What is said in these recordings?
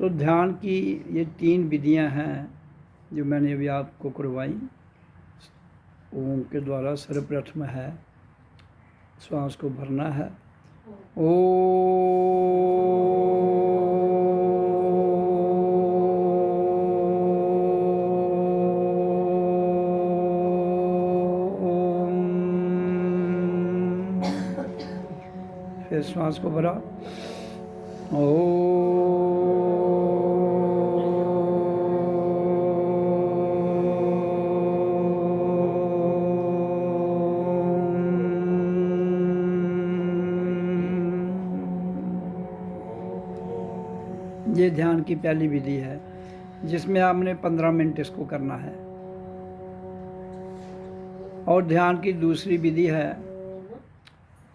तो ध्यान की ये 3 विधियां हैं जो मैंने अभी आपको करवाई। ओम के द्वारा सर्वप्रथम है श्वास को भरना है। फिर श्वास को भरा। ये ध्यान की पहली विधि है जिसमें आपने 15 मिनट इसको करना है। और ध्यान की दूसरी विधि है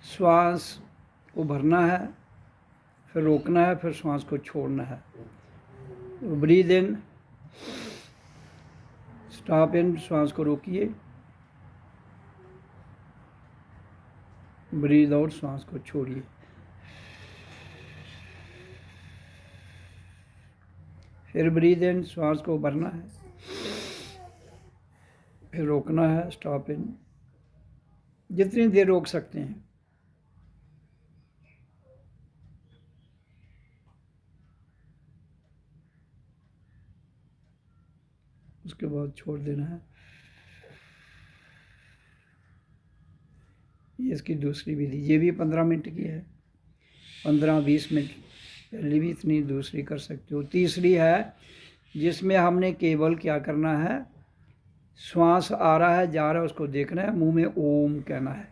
श्वास को भरना है, फिर रोकना है, फिर श्वास को छोड़ना है। ब्रीद इन, स्टॉप इन, श्वास को रोकिए, ब्रीद आउट, श्वास को छोड़िए। फिर ब्रीद इन, श्वास को भरना है, फिर रोकना है, स्टॉप इन, जितनी देर रोक सकते हैं। उसके बाद छोड़ देना है। ये इसकी दूसरी विधि, ये भी 15 मिनट की है। 15-20 मिनट पहली भी इतनी, दूसरी कर सकते हो। तीसरी है जिसमें हमने केवल क्या करना है, श्वास आ रहा है जा रहा है उसको देखना है, मुंह में ओम कहना है,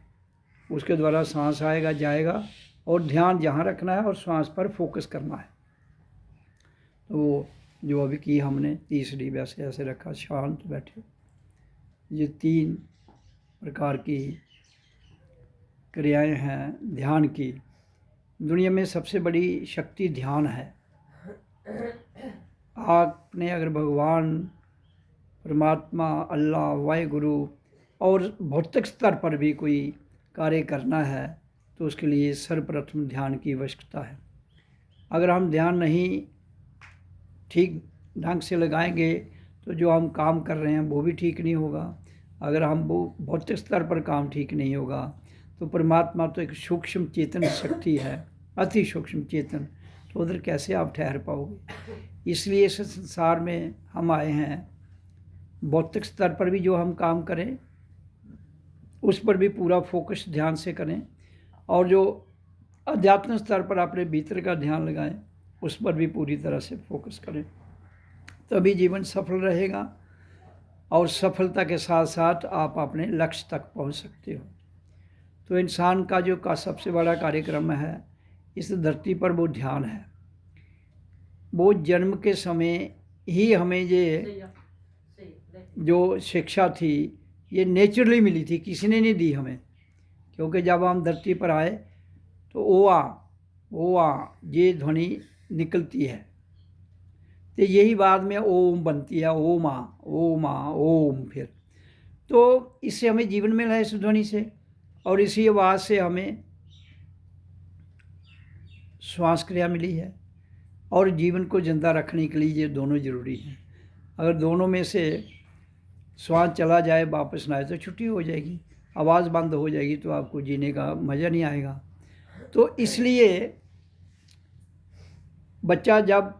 उसके द्वारा सांस आएगा जाएगा और ध्यान जहाँ रखना है और श्वास पर फोकस करना है। तो जो अभी की हमने तीसरी, वैसे ऐसे रखा, शांत बैठे। ये 3 प्रकार की क्रियाएं हैं ध्यान की। दुनिया में सबसे बड़ी शक्ति ध्यान है। आपने अगर भगवान, परमात्मा, अल्लाह, वाहिगुरु और भौतिक स्तर पर भी कोई कार्य करना है तो उसके लिए सर्वप्रथम ध्यान की आवश्यकता है। अगर हम ध्यान नहीं ठीक ढंग से लगाएंगे तो जो हम काम कर रहे हैं वो भी ठीक नहीं होगा। अगर हम वो भौतिक स्तर पर काम ठीक नहीं होगा तो परमात्मा तो एक सूक्ष्म चेतन शक्ति है, अति सूक्ष्म चेतन, तो उधर कैसे आप ठहर पाओगे। इसलिए इस संसार में हम आए हैं, भौतिक स्तर पर भी जो हम काम करें उस पर भी पूरा फोकस ध्यान से करें, और जो अध्यात्म स्तर पर अपने भीतर का ध्यान लगाएं उस पर भी पूरी तरह से फोकस करें, तभी जीवन सफल रहेगा और सफलता के साथ साथ आप अपने लक्ष्य तक पहुंच सकते हो। तो इंसान का जो सबसे बड़ा कार्यक्रम है इस धरती पर वो ध्यान है। वो जन्म के समय ही हमें ये जो शिक्षा थी ये नेचुरली मिली थी, किसी ने नहीं दी हमें, क्योंकि जब हम धरती पर आए तो ओ आ ये ध्वनि निकलती है, तो यही बाद में ओम बनती है, ओम आ ओम। फिर तो इससे हमें जीवन मिला है, इस ध्वनि से, और इसी आवाज़ से हमें श्वास क्रिया मिली है। और जीवन को जिंदा रखने के लिए ये दोनों ज़रूरी हैं। अगर दोनों में से श्वास चला जाए, वापस ना आए तो छुट्टी हो जाएगी, आवाज़ बंद हो जाएगी, तो आपको जीने का मज़ा नहीं आएगा। तो इसलिए बच्चा जब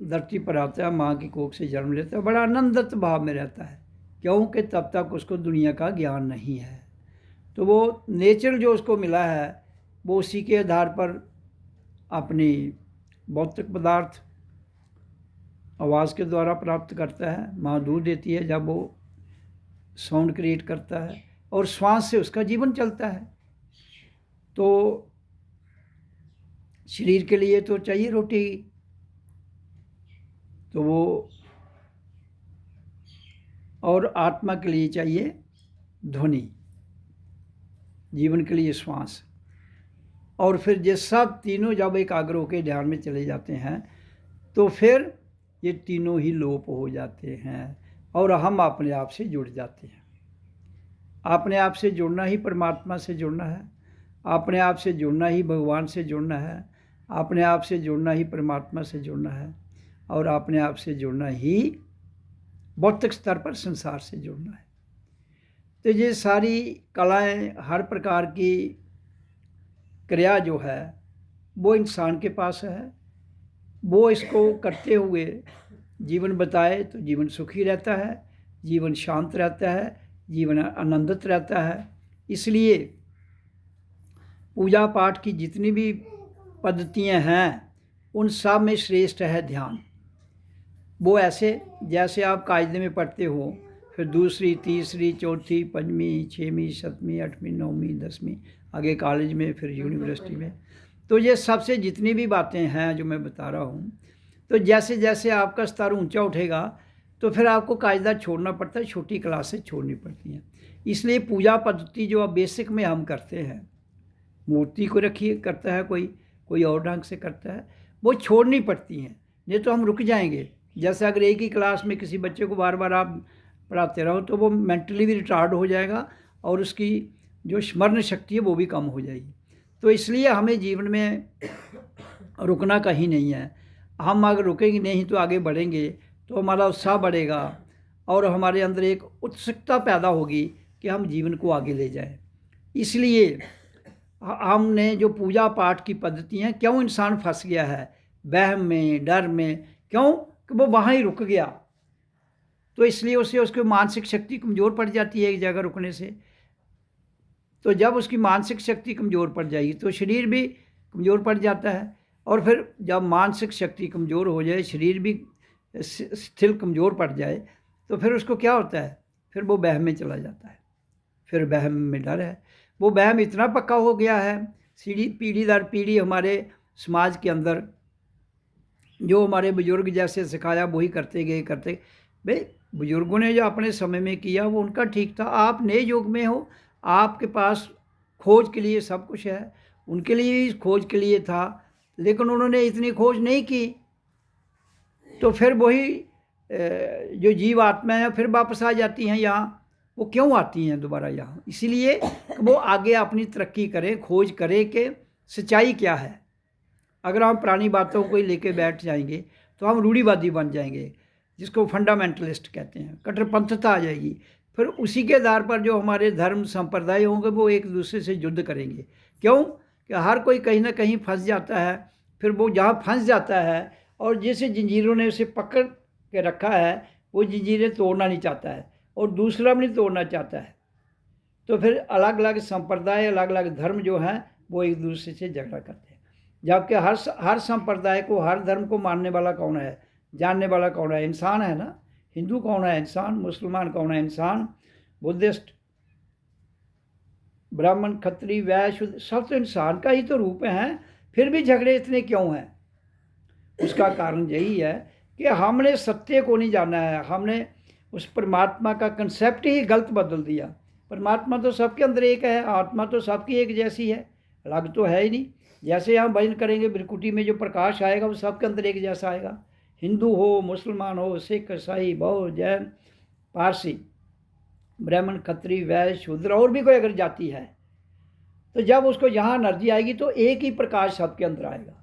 धरती पर आता है, माँ की कोख से जन्म लेता है, बड़ा आनंदित भाव में रहता है, क्योंकि तब तक उसको दुनिया का ज्ञान नहीं है। तो वो नेचर जो उसको मिला है वो उसी के आधार पर अपनी भौतिक पदार्थ आवाज़ के द्वारा प्राप्त करता है। माँ दूध देती है जब वो साउंड क्रिएट करता है, और श्वास से उसका जीवन चलता है। तो शरीर के लिए तो चाहिए रोटी, तो वो, और आत्मा के लिए चाहिए ध्वनि, जीवन के लिए श्वास। और फिर ये सब तीनों जब एकाग्र होकर ध्यान में चले जाते हैं तो फिर ये तीनों ही लोप हो जाते हैं और हम अपने आप से जुड़ जाते हैं। अपने आप से जुड़ना ही परमात्मा से जुड़ना है, अपने आप से जुड़ना ही भगवान से जुड़ना है, अपने आप से जुड़ना ही परमात्मा से जुड़ना है। और अपने आप से जुड़ना ही भौतिक स्तर पर संसार से जुड़ना है। तो ये सारी कलाएं, हर प्रकार की क्रिया जो है वो इंसान के पास है। वो इसको करते हुए जीवन बताए तो जीवन सुखी रहता है, जीवन शांत रहता है, जीवन आनंदित रहता है। इसलिए पूजा पाठ की जितनी भी पद्धतियां हैं उन सब में श्रेष्ठ है ध्यान। वो ऐसे जैसे आप कायदे में पढ़ते हो, फिर दूसरी, तीसरी, चौथी, पंचवीं, छठवीं, सातवीं, आठवीं, नौवीं, 10वीं, आगे कॉलेज में, फिर यूनिवर्सिटी में। तो ये सबसे जितनी भी बातें हैं जो मैं बता रहा हूँ, तो जैसे जैसे आपका स्तर ऊंचा उठेगा तो फिर आपको कायदा छोड़ना पड़ता है, छोटी क्लासें छोड़नी पड़ती हैं। इसलिए पूजा पद्धति जो अब बेसिक में हम करते हैं, मूर्ति को रखिए करता है कोई और ढंग से करता है, वो छोड़नी पड़ती हैं, नहीं तो हम रुक जाएंगे। जैसे अगर एक ही क्लास में किसी बच्चे को बार बार आप पढ़ाते रहो तो वो मेंटली भी रिटार्ड हो जाएगा और उसकी जो स्मरण शक्ति है वो भी कम हो जाएगी। तो इसलिए हमें जीवन में रुकना कहीं नहीं है। हम अगर रुकेंगे नहीं तो आगे बढ़ेंगे तो हमारा उत्साह बढ़ेगा और हमारे अंदर एक उत्सुकता पैदा होगी कि हम जीवन को आगे ले जाएं। इसलिए हमने जो पूजा पाठ की पद्धतियाँ, क्यों इंसान फंस गया है वहम में, डर में, क्यों कि वो वहाँ ही रुक गया। तो इसलिए उसकी मानसिक शक्ति कमज़ोर पड़ जाती है एक जगह रुकने से। तो जब उसकी मानसिक शक्ति कमज़ोर पड़ जाएगी तो शरीर भी कमज़ोर पड़ जाता है, और फिर जब मानसिक शक्ति कमज़ोर हो जाए, शरीर भी स्थिर कमज़ोर पड़ जाए, तो फिर उसको क्या होता है, फिर वो वहम में चला जाता है। फिर वहम में डर है, वो वहम इतना पक्का हो गया है, पीढ़ी दर पीढ़ी हमारे समाज के अंदर जो हमारे बुजुर्ग जैसे सिखाया वही करते गए भाई बुजुर्गों ने जो अपने समय में किया वो उनका ठीक था। आप नए युग में हो, आपके पास खोज के लिए सब कुछ है, उनके लिए इस खोज के लिए था, लेकिन उन्होंने इतनी खोज नहीं की। तो फिर वही जो जीव आत्मा है फिर वापस आ जाती हैं यहाँ। वो क्यों आती हैं दोबारा यहाँ? इसीलिए वो आगे अपनी तरक्की करें, खोज करें कि सच्चाई क्या है। अगर हम पुरानी बातों को ही लेके बैठ जाएंगे तो हम रूढ़िवादी बन जाएंगे, जिसको फंडामेंटलिस्ट कहते हैं, कट्टरपंथता आ जाएगी। फिर उसी के आधार पर जो हमारे धर्म संप्रदाय होंगे वो एक दूसरे से युद्ध करेंगे। क्यों कि हर कोई कहीं ना कहीं फंस जाता है। फिर वो जहाँ फंस जाता है और जैसे जंजीरों ने उसे पकड़ के रखा है, वो जंजीरें तोड़ना नहीं चाहता है और दूसरा भी नहीं तोड़ना चाहता है। तो फिर अलग अलग संप्रदाय, अलग अलग धर्म जो हैं वो एक दूसरे से झगड़ा करते हैं। जबकि हर संप्रदाय को, हर धर्म को मानने वाला कौन है, जानने वाला कौन है? इंसान है ना। हिंदू कौन है? इंसान। मुसलमान कौन है? इंसान। बुद्धिस्ट, ब्राह्मण, खत्री, वैश्य, शूद्र, सब तो इंसान का ही तो रूप है। फिर भी झगड़े इतने क्यों हैं? उसका कारण यही है कि हमने सत्य को नहीं जाना है। हमने उस परमात्मा का कंसेप्ट ही गलत बदल दिया। परमात्मा तो सबके अंदर एक है, आत्मा तो सबकी एक जैसी है, अलग तो है ही नहीं। जैसे हम भजन करेंगे बिरकुटी में जो प्रकाश आएगा वो सबके अंदर एक जैसा आएगा। हिंदू हो, मुसलमान हो, सिख, ईसाई, बौद्ध, जैन, पारसी, ब्राह्मण, खत्री, वैश्य, शूद्र और भी कोई अगर जाति है, तो जब उसको यहाँ एनर्जी आएगी तो एक ही प्रकाश सबके अंदर आएगा।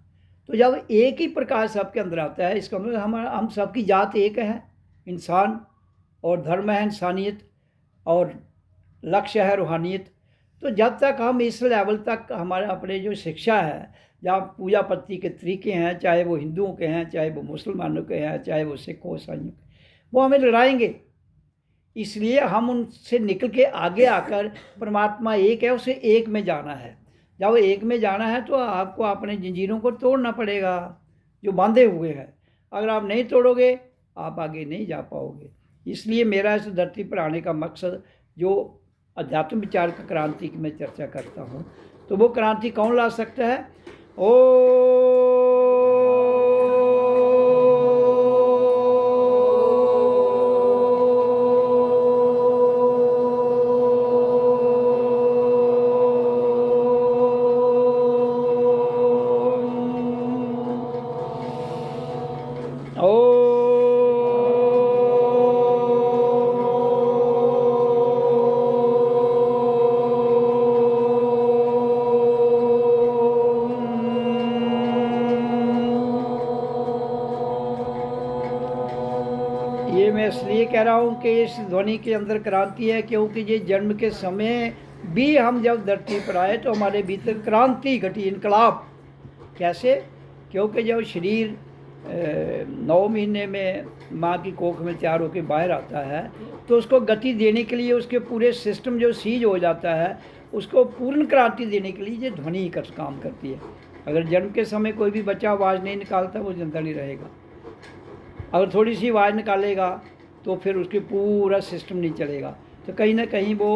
तो जब एक ही प्रकाश सबके अंदर आता है, इसका मतलब हम सबकी जात एक है, इंसान, और धर्म है इंसानियत, और लक्ष्य है रूहानियत। तो जब तक हम इस लेवल तक हमारे अपने जो शिक्षा है, जहाँ पूजा पद्धति के तरीके हैं, चाहे वो हिंदुओं के हैं, चाहे वो मुसलमानों के हैं, चाहे वो सिखों ईसाइयों के, वो हमें लड़ाएंगे। इसलिए हम उनसे निकल के आगे आकर परमात्मा एक है, उसे एक में जाना है। जब एक में जाना है तो आपको अपने जंजीरों को तोड़ना पड़ेगा जो बांधे हुए हैं। अगर आप नहीं तोड़ोगे आप आगे नहीं जा पाओगे। इसलिए मेरा इस धरती पर आने का मकसद जो अध्यात्म विचार का क्रांति की मैं चर्चा करता हूँ, तो वो क्रांति कौन ला सकता है? कह रहा हूँ कि इस ध्वनि के अंदर क्रांति है, क्योंकि ये जन्म के समय भी हम जब धरती पर आए तो हमारे भीतर क्रांति घटी, इनकलाब। कैसे? क्योंकि जब शरीर 9 महीने में माँ की कोख में तैयार होकर बाहर आता है तो उसको गति देने के लिए, उसके पूरे सिस्टम जो सीज हो जाता है, उसको पूर्ण क्रांति देने के लिए ये ध्वनि कर काम करती है। अगर जन्म के समय कोई भी बच्चा आवाज़ नहीं निकालता वो जिंदा नहीं रहेगा। अगर थोड़ी सी आवाज़ निकालेगा तो फिर उसके पूरा सिस्टम नहीं चलेगा, तो कहीं ना कहीं वो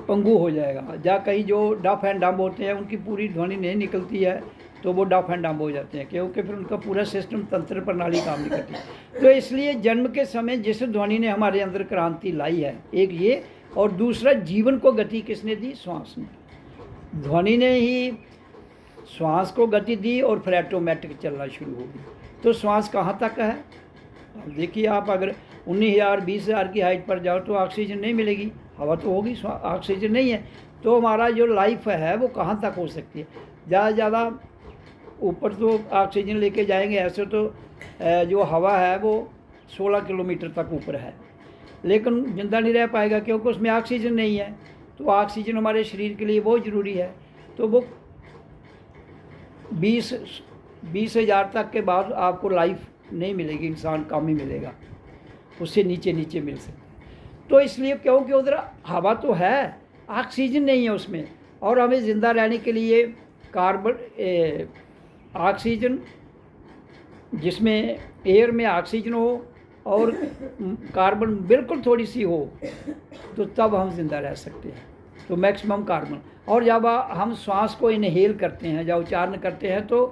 पंगु हो जाएगा। या कहीं जो डफ एंड डम्ब होते हैं उनकी पूरी ध्वनि नहीं निकलती है तो वो डफ एंड डम्ब हो जाते हैं, क्योंकि फिर उनका पूरा सिस्टम, तंत्र प्रणाली काम नहीं करती। तो इसलिए जन्म के समय जिस ध्वनि ने हमारे अंदर क्रांति लाई है, एक ये, और दूसरा जीवन को गति किसने दी? श्वास ने। ध्वनि ने ही श्वास को गति दी और फिर ऑटोमेटिक चलना शुरू हो गई। तो श्वास कहाँ तक है? देखिए आप अगर 19,000 20,000 की हाइट पर जाओ तो ऑक्सीजन नहीं मिलेगी, हवा तो होगी, ऑक्सीजन नहीं है। तो हमारा जो लाइफ है वो कहाँ तक हो सकती है? ज़्यादा से ज़्यादा ऊपर तो ऑक्सीजन लेके जाएंगे, ऐसे तो जो हवा है वो 16 किलोमीटर तक ऊपर है, लेकिन जिंदा नहीं रह पाएगा क्योंकि उसमें ऑक्सीजन नहीं है। तो ऑक्सीजन हमारे शरीर के लिए बहुत ज़रूरी है। तो वो 20,000 तक के बाद आपको लाइफ नहीं मिलेगी, इंसान कम ही मिलेगा, उससे नीचे नीचे मिल सकता है। तो इसलिए क्योंकि उधर हवा तो है, ऑक्सीजन नहीं है उसमें, और हमें ज़िंदा रहने के लिए कार्बन ऑक्सीजन, जिसमें एयर में ऑक्सीजन हो और कार्बन बिल्कुल थोड़ी सी हो, तो तब हम ज़िंदा रह सकते हैं। तो मैक्सिमम कार्बन, और जब हम श्वास को इनहेल करते हैं, जब उच्चारण करते हैं तो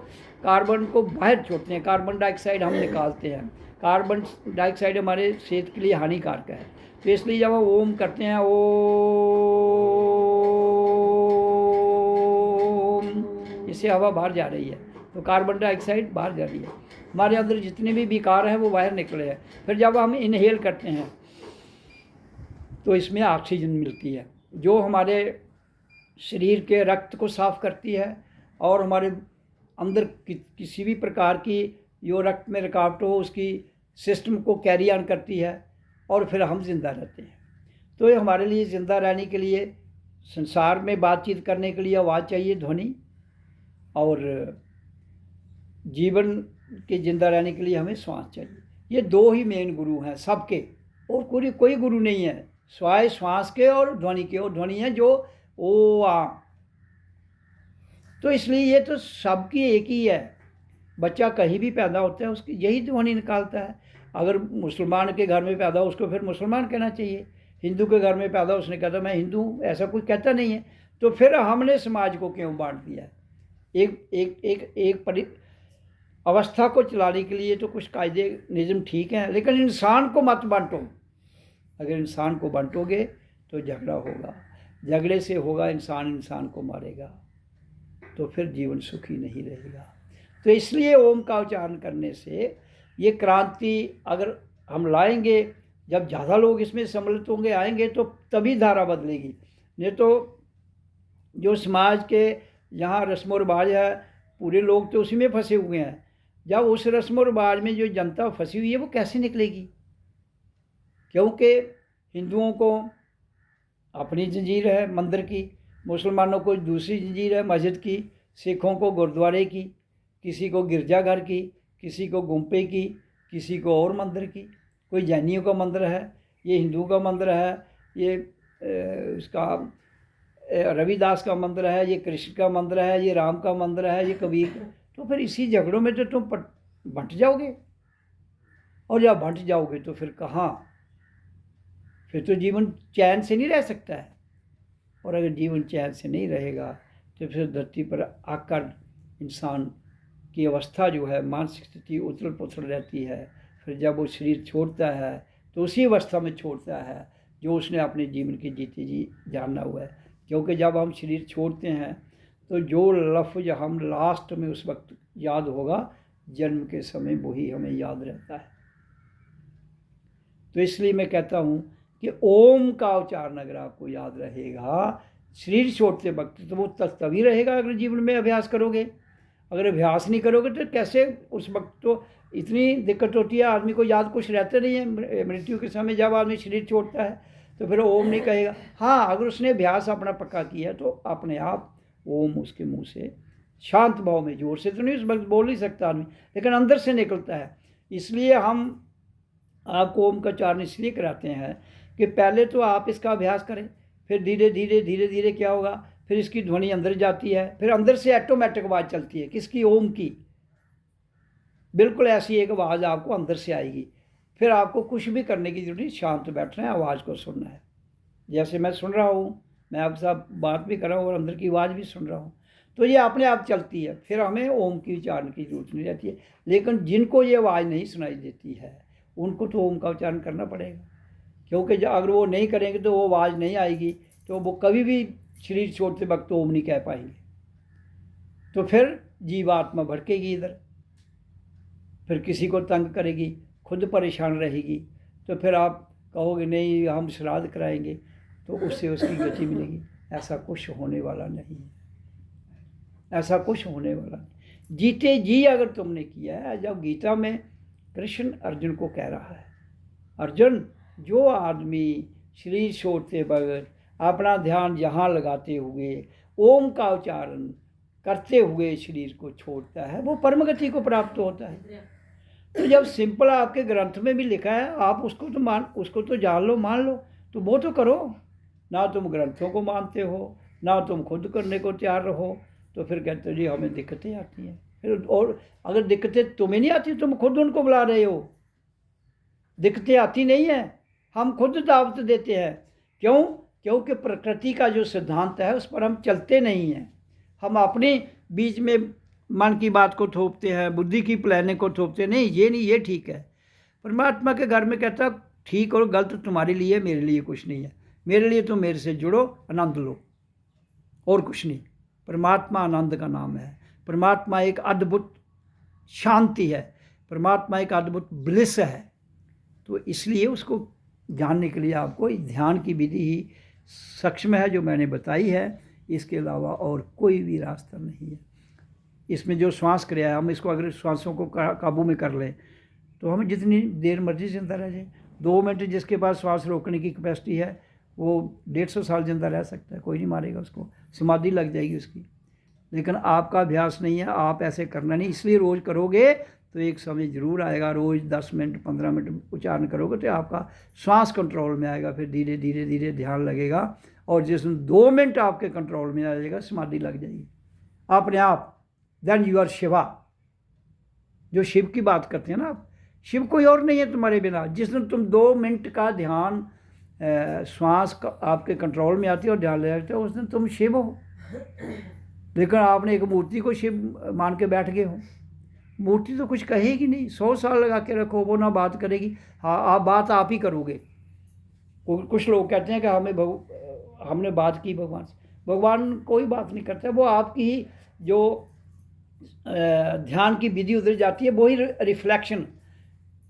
कार्बन को बाहर छोड़ते हैं, कार्बन डाइऑक्साइड हम निकालते हैं। कार्बन डाइऑक्साइड हमारे सेहत के लिए हानिकारक है। तो इसलिए जब हम ओम करते हैं, ओम, इससे हवा बाहर जा रही है तो कार्बन डाइऑक्साइड बाहर जा रही है, हमारे अंदर जितने भी विकार हैं वो बाहर निकले हैं। फिर जब हम इनहेल करते हैं तो इसमें ऑक्सीजन मिलती है जो हमारे शरीर के रक्त को साफ करती है और हमारे अंदर किसी भी प्रकार की जो रक्त में रुकावट हो उसकी सिस्टम को कैरी ऑन करती है, और फिर हम जिंदा रहते हैं। तो ये हमारे लिए ज़िंदा रहने के लिए, संसार में बातचीत करने के लिए आवाज़ चाहिए, ध्वनि, और जीवन के ज़िंदा रहने के लिए हमें श्वास चाहिए। ये दो ही मेन गुरु हैं सबके, और कोई गुरु नहीं है स्वाय श्वास के और ध्वनि के। और ध्वनि है जो ओ आ। तो इसलिए ये तो सबकी एक ही है। बच्चा कहीं भी पैदा होता है उसकी यही ध्वनि निकालता है। अगर मुसलमान के घर में पैदा हो उसको फिर मुसलमान कहना चाहिए, हिंदू के घर में पैदा हो उसने कहता मैं हिंदू हूँ, ऐसा कोई कहता नहीं है। तो फिर हमने समाज को क्यों बांट दिया? एक अवस्था को चलाने के लिए तो कुछ कायदे निज़म ठीक हैं, लेकिन इंसान को मत बांटो। अगर इंसान को बांटोगे तो झगड़ा होगा, झगड़े से होगा इंसान को मारेगा, तो फिर जीवन सुखी नहीं रहेगा। तो इसलिए ओम का उच्चारण करने से ये क्रांति अगर हम लाएंगे, जब ज़्यादा लोग इसमें सम्मिलित होंगे, आएंगे, तो तभी धारा बदलेगी। नहीं तो जो समाज के यहाँ रस्म और रिवाज है, पूरे लोग तो उसी में फंसे हुए हैं। जब उस रस्म और रिवाज में जो जनता फंसी हुई है वो कैसे निकलेगी? क्योंकि हिंदुओं को अपनी जंजीर है मंदिर की, मुसलमानों को दूसरी जंजीर है मस्जिद की, सिखों को गुरुद्वारे की, किसी को गिरजाघर की, किसी को गुम्पे की, किसी को और मंदिर की। कोई जैनियों का मंदिर है, ये हिंदू का मंदिर है, ये इसका रविदास का मंदिर है, ये कृष्ण का मंदिर है, ये राम का मंदिर है, ये कबीर का। तो फिर इसी झगड़ों में तो तुम बंट जाओगे, और जब बंट जाओगे तो फिर कहाँ, फिर तो जीवन चैन से नहीं रह सकता है। और अगर जीवन चैन से नहीं रहेगा तो फिर धरती पर आकर इंसान की अवस्था जो है, मानसिक स्थिति उथल पुथल रहती है। फिर जब वो शरीर छोड़ता है तो उसी अवस्था में छोड़ता है जो उसने अपने जीवन की जीती जी जानना हुआ है। क्योंकि जब हम शरीर छोड़ते हैं तो जो लफ्ज़ हम लास्ट में उस वक्त याद होगा, जन्म के समय वही हमें याद रहता है। तो इसलिए मैं कहता हूँ कि ओम का उच्चारण अगर आपको याद रहेगा शरीर छोड़ते वक्त, तो वो तभी रहेगा अगर जीवन में अभ्यास करोगे। अगर अभ्यास नहीं करोगे तो कैसे? उस वक्त तो इतनी दिक्कत होती है, आदमी को याद कुछ रहते नहीं है। मृत्यु के समय जब आदमी शरीर छोड़ता है तो फिर ओम नहीं कहेगा। हाँ, अगर उसने अभ्यास अपना पक्का किया तो अपने आप ओम उसके मुंह से शांत भाव में, जोर से तो नहीं उस वक्त बोल नहीं सकता आदमी, लेकिन अंदर से निकलता है। इसलिए हम आपको ओम का उच्चारण इसलिए कराते हैं कि पहले तो आप इसका अभ्यास करें, फिर धीरे धीरे धीरे धीरे क्या होगा, फिर इसकी ध्वनि अंदर जाती है, फिर अंदर से ऑटोमेटिक आवाज़ चलती है। किसकी? ओम की। बिल्कुल ऐसी एक आवाज़ आपको अंदर से आएगी। फिर आपको कुछ भी करने की जरूरत नहीं, शांत बैठना है, आवाज़ को सुनना है। जैसे मैं सुन रहा हूँ, मैं आपके साथ बात भी कर रहा हूँ और अंदर की आवाज़ भी सुन रहा हूँ, तो ये अपने आप चलती है। फिर हमें ओम की उच्चारण की जरूरत नहीं रहती है। लेकिन जिनको ये आवाज़ नहीं सुनाई देती है उनको तो ओम का उच्चारण करना पड़ेगा, क्योंकि अगर वो नहीं करेंगे तो वो आवाज़ नहीं आएगी, तो वो कभी भी शरीर छोड़ते वक्त ओम नहीं कह पाएंगे। तो फिर जीवात्मा भड़केगी इधर, फिर किसी को तंग करेगी, खुद परेशान रहेगी। तो फिर आप कहोगे नहीं हम श्राद्ध कराएंगे, तो उससे उसकी गति मिलेगी। ऐसा कुछ होने वाला नहीं है, ऐसा कुछ होने वाला नहीं। जीते जी अगर तुमने किया है, जब गीता में कृष्ण अर्जुन को कह रहा है, अर्जुन, जो आदमी शरीर छोड़ते बगैर अपना ध्यान यहाँ लगाते हुए ओम का उच्चारण करते हुए शरीर को छोड़ता है, वो परम गति को प्राप्त होता है। तो जब सिंपल आपके ग्रंथ में भी लिखा है, आप उसको तो जान लो, मान लो, तो वो तो करो ना। तुम ग्रंथों को मानते हो, ना तुम खुद करने को तैयार रहो, तो फिर कहते हो जी हमें दिक्कतें आती हैं। फिर और अगर दिक्कतें तुम्हें नहीं आती, तुम खुद उनको बुला रहे हो। दिक्कतें आती नहीं है, हम खुद दावत देते हैं। क्यों? क्योंकि प्रकृति का जो सिद्धांत है उस पर हम चलते नहीं हैं। हम अपने बीच में मन की बात को थोपते हैं, बुद्धि की प्लानिंग को थोपते नहीं, ये नहीं, ये ठीक है। परमात्मा के घर में कहता ठीक और गलत तुम्हारे लिए, मेरे लिए कुछ नहीं है। मेरे लिए तुम मेरे से जुड़ो, आनंद लो, और कुछ नहीं। परमात्मा आनंद का नाम है। परमात्मा एक अद्भुत शांति है, परमात्मा एक अद्भुत ब्लिस है। तो इसलिए उसको जानने के लिए आपको ध्यान की विधि ही सक्षम है जो मैंने बताई है। इसके अलावा और कोई भी रास्ता नहीं है। इसमें जो श्वास क्रिया है, हम इसको अगर श्वासों को काबू में कर लें तो हम जितनी देर मर्जी जिंदा रह जाए। 2 मिनट जिसके पास श्वास रोकने की कैपेसिटी है वो 150 साल जिंदा रह सकता है, कोई नहीं मारेगा उसको, समाधि लग जाएगी उसकी। लेकिन आपका अभ्यास नहीं है, आप ऐसे करना नहीं। इसलिए रोज़ करोगे तो एक समय ज़रूर आएगा, रोज़ 10 मिनट 15 मिनट उच्चारण करोगे तो आपका श्वास कंट्रोल में आएगा। फिर धीरे धीरे धीरे ध्यान लगेगा, और जिसमें 2 मिनट आपके कंट्रोल में आ जाएगा, समाधि लग जाएगी अपने आप। Then you are Shiva. जो शिव की बात करते हैं ना आप, शिव कोई और नहीं है तुम्हारे बिना। जिस दिन तुम 2 मिनट का ध्यान श्वास का आपके कंट्रोल में आती है और ध्यान ले जाते हो, उस दिन तुम शिव हो। लेकिन आपने एक मूर्ति को शिव मान के बैठ गए हो। मूर्ति तो कुछ कहेगी नहीं, 100 साल लगा के रखो, वो ना बात करेगी। हाँ, आप बात आप ही करोगे। कुछ लोग कहते हैं कि हमने बात की भगवान से। भगवान कोई बात नहीं करता, वो आपकी ही जो ध्यान की विधि उधर जाती है, वही रिफ्लेक्शन।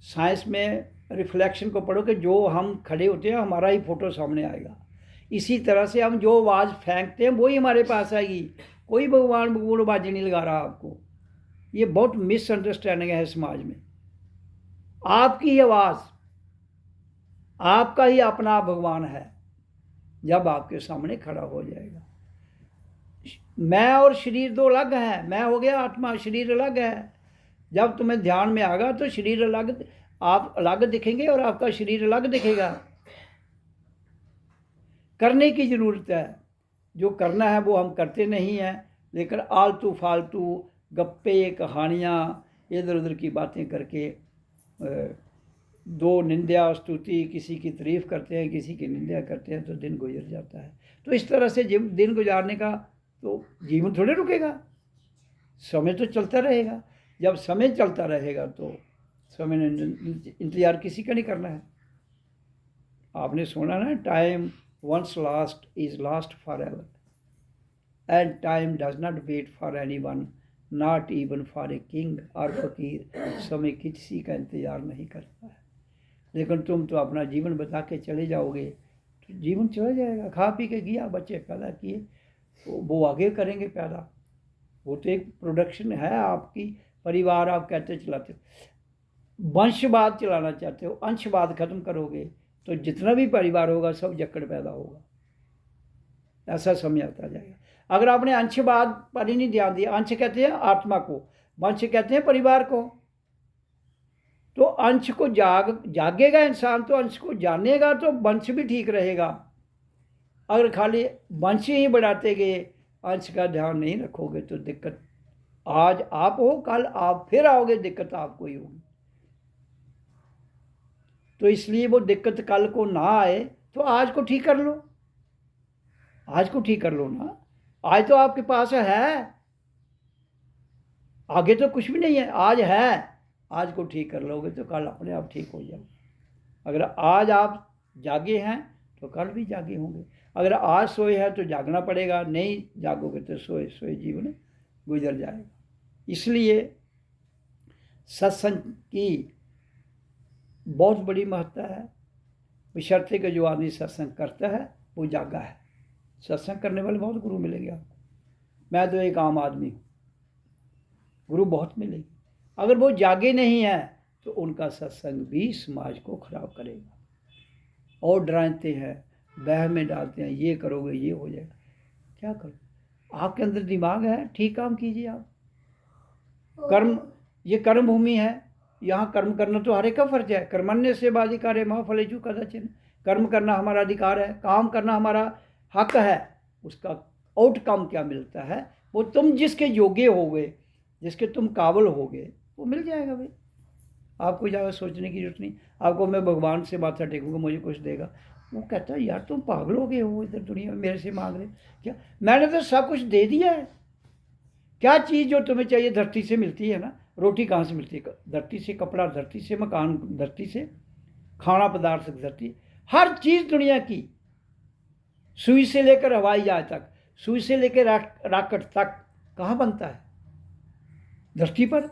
साइंस में रिफ्लेक्शन को पढ़ो कि जो हम खड़े होते हैं हमारा ही फोटो सामने आएगा। इसी तरह से हम जो आवाज़ फेंकते हैं वही हमारे पास आएगी। कोई भगवान आवाज़ नहीं लगा रहा आपको। ये बहुत मिसअंडरस्टैंडिंग है समाज में। आपकी ही आवाज़, आपका ही अपना भगवान है जब आपके सामने खड़ा हो जाएगा। मैं और शरीर 2 अलग हैं। मैं हो गया आत्मा, शरीर अलग है। जब तुम्हें ध्यान में आएगा तो शरीर अलग, आप अलग दिखेंगे और आपका शरीर अलग दिखेगा। करने की ज़रूरत है, जो करना है वो हम करते नहीं हैं। लेकिन आलतू फालतू गप्पे कहानियाँ इधर उधर की बातें करके 2 निंदा स्तुति, किसी की तारीफ़ करते हैं, किसी की निंदा करते हैं, तो दिन गुजर जाता है। तो इस तरह से दिन गुजारने का तो जीवन थोड़े रुकेगा, समय तो चलता रहेगा। जब समय चलता रहेगा तो समय ने इंतज़ार किसी का नहीं करना है। आपने सुना ना, time once last is last forever, and time does not wait for anyone, not even for a king और फकीर। समय किसी का इंतज़ार नहीं करता है। लेकिन तुम तो अपना जीवन बता के चले जाओगे तो जीवन चला जाएगा। खा पी के किया, बच्चे पैदा किए, तो वो आगे करेंगे पैदा। वो तो एक प्रोडक्शन है आपकी, परिवार आप कहते चलाते। वंशवाद चलाना चाहते हो, अंशवाद खत्म करोगे तो जितना भी परिवार होगा सब जकड़ पैदा होगा, ऐसा समय आता जाएगा। अगर आपने अंशवाद पर ही नहीं ध्यान दिया, अंश कहते हैं आत्मा को, वंश कहते हैं परिवार को, तो अंश को जागेगा इंसान, तो अंश को जानेगा तो वंश भी ठीक रहेगा। अगर खाली वंश ही बढ़ाते गए, अंश का ध्यान नहीं रखोगे तो दिक्कत, आज आप हो कल आप फिर आओगे, दिक्कत आपको ही होगी। तो इसलिए वो दिक्कत कल को ना आए तो आज को ठीक कर लो, आज को ठीक कर लो ना। आज तो आपके पास है, आगे तो कुछ भी नहीं है, आज है, आज को ठीक कर लोगे तो कल अपने आप ठीक हो जाओगे। अगर आज आप जागे हैं तो कल भी जागे होंगे, अगर आज सोए हैं तो जागना पड़ेगा, नहीं जागोगे तो सोए सोए जीवन गुजर जाएगा। इसलिए सत्संग की बहुत बड़ी महत्ता है, बशर्ते कि जो आदमी सत्संग करता है वो जागा है। सत्संग करने वाले बहुत गुरु मिलेंगे आपको, मैं तो एक आम आदमी हूँ, गुरु बहुत मिलेगी। अगर वो जागे नहीं है तो उनका सत्संग भी समाज को खराब करेगा। और डराते हैं, बह में डालते हैं, ये करोगे ये हो जाएगा, क्या करो, आपके अंदर दिमाग है, ठीक काम कीजिए आप। कर्म, ये कर्म भूमि है, यहाँ कर्म करना तो हर एक का फर्ज है। कर्मण्य से बाधिकार है, फलेषु कदाचन, कर्म करना हमारा अधिकार है, काम करना हमारा हक है। उसका आउटकम क्या मिलता है वो तुम जिसके योग्य हो गए, जिसके तुम काबिल हो गए, वो मिल जाएगा भाई। आपको ज़्यादा सोचने की जरूरत नहीं। आपको मैं भगवान से माथा टेकूंगा मुझे कुछ देगा, वो कहता है यार तुम पागल हो गए हो, इधर दुनिया में मेरे से मांग रहे क्या, मैंने तो सब कुछ दे दिया है। क्या चीज़ जो तुम्हें चाहिए धरती से मिलती है ना, रोटी कहाँ से मिलती है, धरती से, कपड़ा धरती से, मकान धरती से, खाना पदार्थ धरती, हर चीज़ दुनिया की, सुई से लेकर हवाई जहाज तक, सुई से लेकर रॉकेट तक कहाँ बनता है, धरती पर।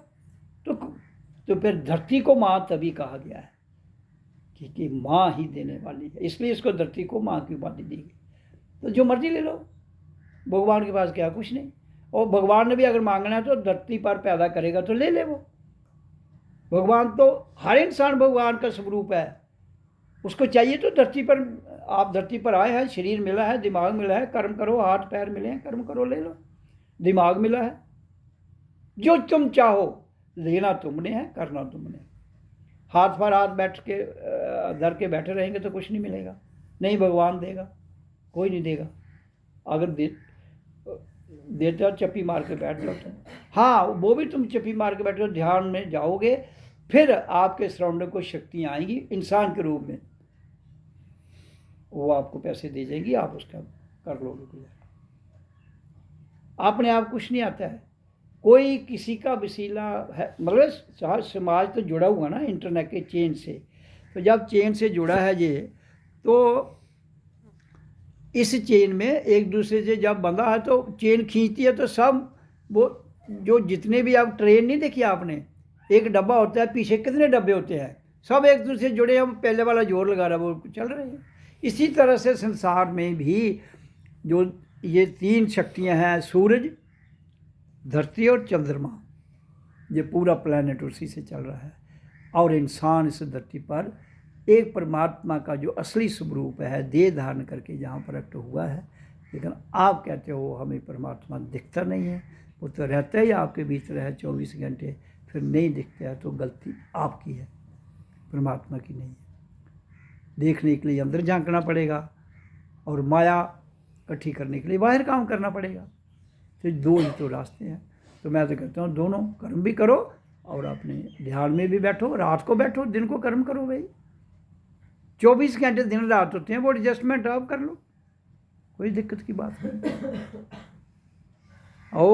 तो फिर धरती को माँ तभी कहा गया है कि माँ ही देने वाली है, इसलिए इसको धरती को माँ की उपाधि दी गई। तो जो मर्जी ले लो, भगवान के पास क्या कुछ नहीं। और भगवान ने भी अगर मांगना है तो धरती पर पैदा करेगा तो ले ले वो। भगवान तो, हर इंसान भगवान का स्वरूप है, उसको चाहिए तो धरती पर, आप धरती पर आए हैं, शरीर मिला है, दिमाग मिला है, कर्म करो, हाथ पैर मिले हैं, कर्म करो, ले लो, दिमाग मिला है, जो तुम चाहो लेना तुमने है, करना तुमने। हाथ पर हाथ बैठ के धर के बैठे रहेंगे तो कुछ नहीं मिलेगा, नहीं भगवान देगा, कोई नहीं देगा। अगर देते हो चप्पी मार के बैठ जाओ तुम, हाँ वो भी तुम चप्पी मार के बैठो, ध्यान में जाओगे, फिर आपके सराउंडिंग को शक्तियाँ आएंगी इंसान के रूप में, वो आपको पैसे दे जाएंगी, आप उसका कर लोगे। अपने आप कुछ नहीं आता है, कोई किसी का वसीला है, मतलब समाज तो जुड़ा हुआ ना इंटरनेट के चेन से, तो जब चेन से जुड़ा है ये, तो इस चेन में एक दूसरे से जब बंधा है तो चेन खींचती है, तो सब वो जो जितने भी, आप ट्रेन नहीं देखी आपने, एक डब्बा होता है, पीछे कितने डब्बे होते हैं, सब एक दूसरे से जुड़े, हम पहले वाला जोर लगा रहा है वो चल रहे हैं। इसी तरह से संसार में भी जो ये तीन शक्तियां हैं, सूरज, धरती और चंद्रमा, ये पूरा प्लैनेट उसी से चल रहा है। और इंसान इस धरती पर एक परमात्मा का जो असली स्वरूप है, देह धारण करके जहाँ प्रकट हुआ है। लेकिन आप कहते हो हमें परमात्मा दिखता नहीं है, वो तो रहता ही आपके भीतर है 24 घंटे, फिर नहीं दिखता है तो गलती आपकी है, परमात्मा की नहीं है। देखने के लिए अंदर झांकना पड़ेगा और माया इकट्ठी करने के लिए बाहर काम करना पड़ेगा। तो दो ही तो रास्ते हैं। तो मैं तो कहता हूँ दोनों कर्म भी करो और अपने ध्यान में भी बैठो, रात को बैठो, दिन को कर्म करो भाई। 24 घंटे दिन रात होते हैं, वो एडजस्टमेंट आप कर लो, कोई दिक्कत की बात नहीं। ओ